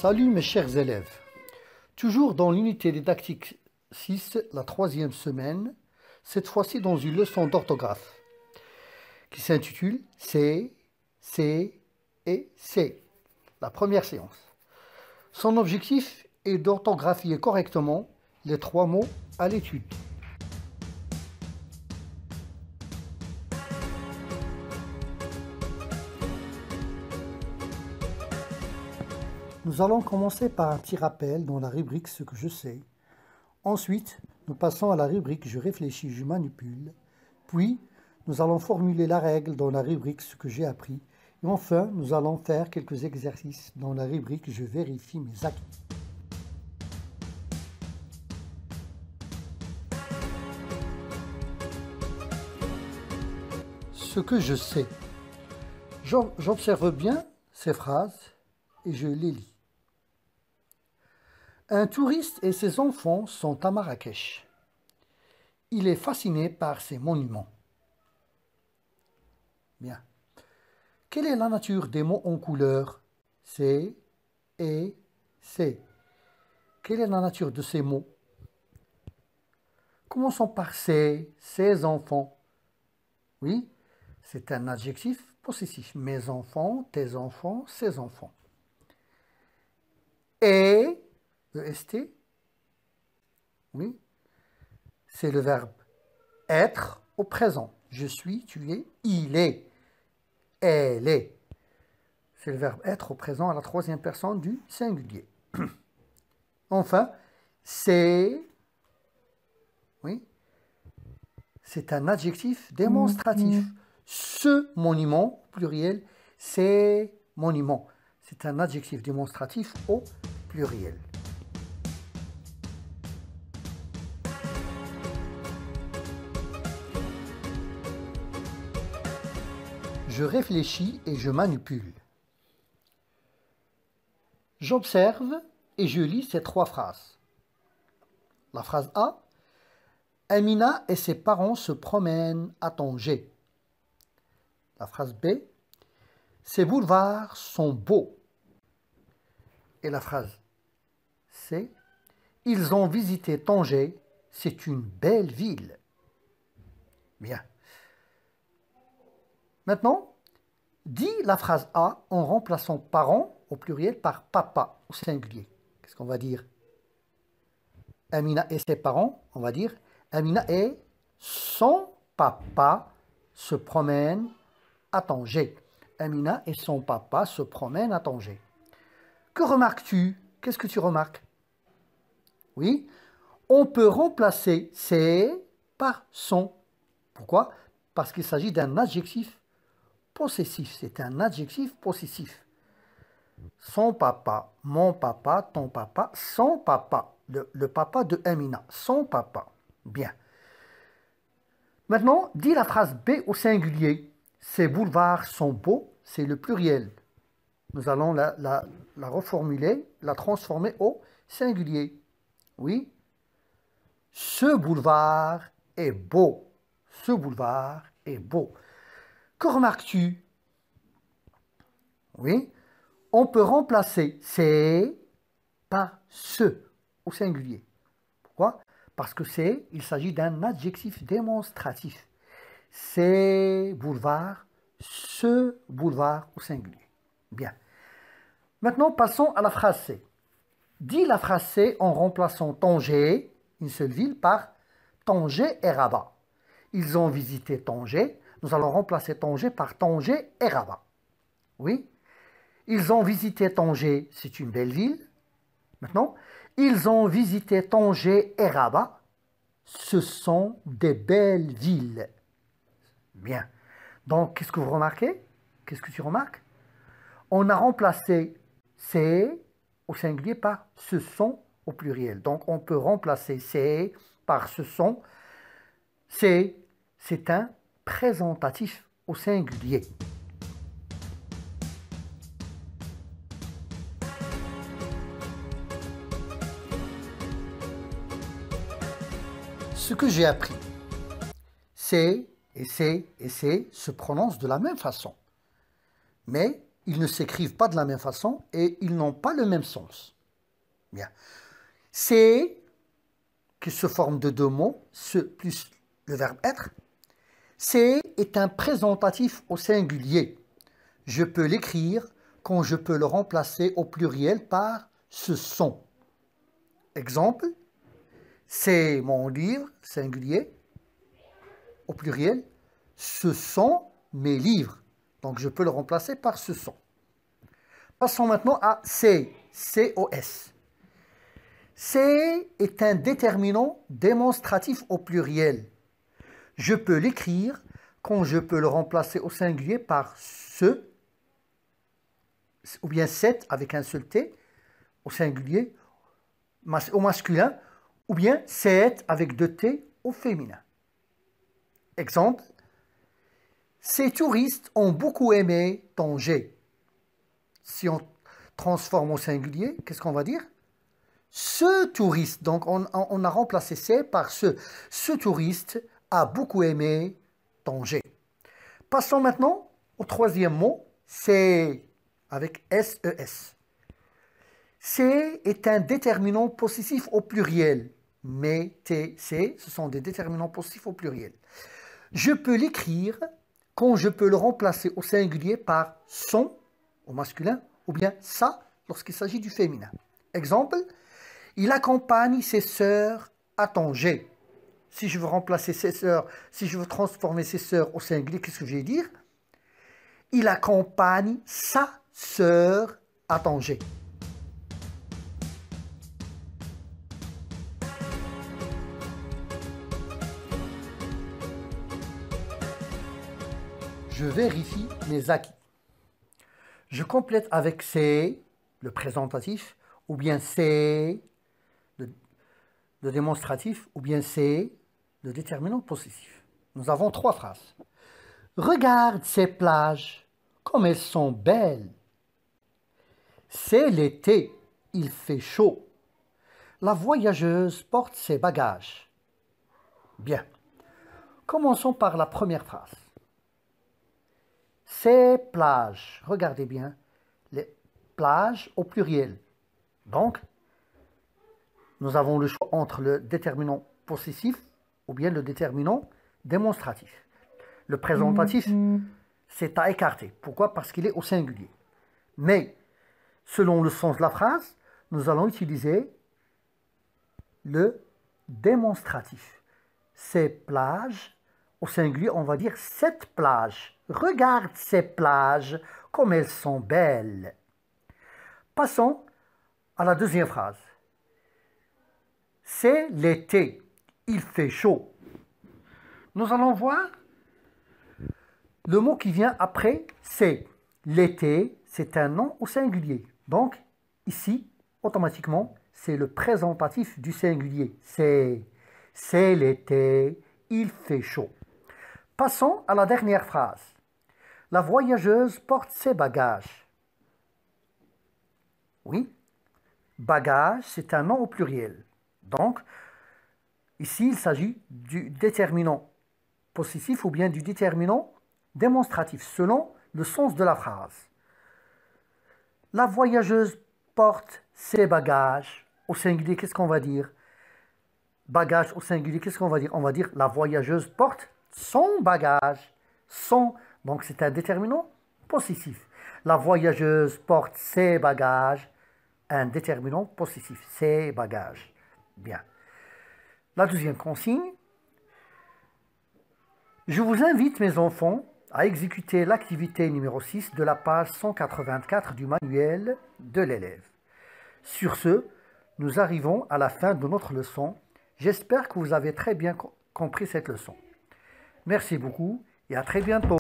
Salut mes chers élèves, toujours dans l'unité didactique 6, la 3e semaine, cette fois-ci dans une leçon d'orthographe qui s'intitule C, C et C, la première séance. Son objectif est d'orthographier correctement les 3 mots à l'étude. Nous allons commencer par un petit rappel dans la rubrique « Ce que je sais ». Ensuite, nous passons à la rubrique « Je réfléchis, je manipule ». Puis, nous allons formuler la règle dans la rubrique « Ce que j'ai appris ». Et enfin, nous allons faire quelques exercices dans la rubrique « Je vérifie mes acquis ». Ce que je sais. J'observe bien ces phrases et je les lis. Un touriste et ses enfants sont à Marrakech. Il est fasciné par ces monuments. Bien. Quelle est la nature des mots en couleur? C, et, C. Quelle est la nature de ces mots? Commençons par C, ses enfants. Oui, c'est un adjectif possessif. Mes enfants, tes enfants, ses enfants. Et, EST, oui, c'est le verbe être au présent. Je suis, tu es, il est, elle est. C'est le verbe être au présent à la 3e personne du singulier. Enfin, c'est, oui, c'est un adjectif démonstratif. Ce monument, pluriel, ces monuments. C'est un adjectif démonstratif au pluriel. Je réfléchis et je manipule. J'observe et je lis ces 3 phrases. La phrase A. Amina et ses parents se promènent à Tanger. La phrase B. Ces boulevards sont beaux. Et la phrase C. Ils ont visité Tanger, c'est une belle ville. Bien. Maintenant, dis la phrase A en remplaçant parent au pluriel par papa au singulier. Qu'est-ce qu'on va dire? Amina et ses parents, on va dire Amina et son papa se promènent à Tanger. Amina et son papa se promènent à Tanger. Que remarques-tu? Qu'est-ce que tu remarques? Oui, on peut remplacer c'est par son. Pourquoi? Parce qu'il s'agit d'un adjectif possessif. C'est un adjectif possessif. Son papa, mon papa, ton papa, son papa. Le papa de Amina, son papa. Bien. Maintenant, dis la phrase B au singulier. Ces boulevards sont beaux, c'est le pluriel. Nous allons la reformuler, la transformer au singulier. Oui. Ce boulevard est beau. Ce boulevard est beau. Que remarques-tu? Oui. On peut remplacer c'est par ce au singulier. Pourquoi? Parce que c'est, il s'agit d'un adjectif démonstratif. Ces boulevards, ce boulevard au singulier. Bien. Maintenant, passons à la phrase C. Dis la phrase C en remplaçant Tanger, une seule ville, par Tanger et Rabat. Ils ont visité Tanger. Nous allons remplacer Tanger par Tanger et Rabat. Oui. Ils ont visité Tanger, c'est une belle ville. Maintenant, ils ont visité Tanger et Rabat. Ce sont des belles villes. Bien. Donc, qu'est-ce que vous remarquez? Qu'est-ce que tu remarques? On a remplacé c'est au singulier par ce sont au pluriel. Donc, on peut remplacer c'est par ce sont. C'est un présentatif au singulier. Ce que j'ai appris, c'est et c'est se prononcent de la même façon. Mais ils ne s'écrivent pas de la même façon et ils n'ont pas le même sens. Bien. C'est qui se forme de deux mots, ce plus le verbe être. C'est est un présentatif au singulier. Je peux l'écrire quand je peux le remplacer au pluriel par ce sont. Exemple, c'est mon livre, singulier, au pluriel. Ce sont mes livres. Donc je peux le remplacer par ce sont. Passons maintenant à c'est, C-O-S. C'est est un déterminant démonstratif au pluriel. Je peux l'écrire quand je peux le remplacer au singulier par ce, ou bien cette avec un seul T, au singulier, au masculin, ou bien c'est avec deux T au féminin. Exemple, ces touristes ont beaucoup aimé Tanger. Si on transforme au singulier, qu'est-ce qu'on va dire? Ce touriste, donc on a remplacé c'est par ce. Ce touriste a beaucoup aimé Tanger. Passons maintenant au troisième mot, c'est avec S-E-S. C'est est un déterminant possessif au pluriel. Mais T, C, ce sont des déterminants possessifs au pluriel. Je peux l'écrire quand je peux le remplacer au singulier par son, au masculin, ou bien ça, lorsqu'il s'agit du féminin. Exemple, il accompagne ses sœurs à Tanger. Si je veux remplacer ses sœurs, si je veux transformer ses sœurs au singulier, qu'est-ce que je vais dire? Il accompagne sa sœur à Tanger. Je vérifie mes acquis. Je complète avec c'est, le présentatif, ou bien c'est, le démonstratif, ou bien c'est, le déterminant possessif. Nous avons trois phrases. Regarde ces plages, comme elles sont belles. C'est l'été, il fait chaud. La voyageuse porte ses bagages. Bien. Commençons par la première phrase. Ces plages, regardez bien, les plages au pluriel. Donc, nous avons le choix entre le déterminant possessif ou bien le déterminant démonstratif. Le présentatif, c'est à écarter. Pourquoi? Parce qu'il est au singulier. Mais, selon le sens de la phrase, nous allons utiliser le démonstratif. Ces plages, au singulier, on va dire cette plage. Regarde ces plages, comme elles sont belles. Passons à la deuxième phrase. C'est l'été, il fait chaud. Nous allons voir le mot qui vient après, c'est. L'été, c'est un nom au singulier. Donc, ici, automatiquement, c'est le présentatif du singulier. C'est l'été, il fait chaud. Passons à la dernière phrase. La voyageuse porte ses bagages. Oui, bagage, c'est un nom au pluriel. Donc, ici, il s'agit du déterminant possessif ou bien du déterminant démonstratif, selon le sens de la phrase. La voyageuse porte ses bagages. Au singulier, qu'est-ce qu'on va dire? Bagage au singulier, qu'est-ce qu'on va dire? On va dire la voyageuse porte son bagage. Son, donc c'est un déterminant possessif. La voyageuse porte ses bagages. Un déterminant possessif. Ses bagages. Bien. La deuxième consigne. Je vous invite, mes enfants, à exécuter l'activité numéro 6 de la page 184 du manuel de l'élève. Sur ce, nous arrivons à la fin de notre leçon. J'espère que vous avez très bien compris cette leçon. Merci beaucoup et à très bientôt.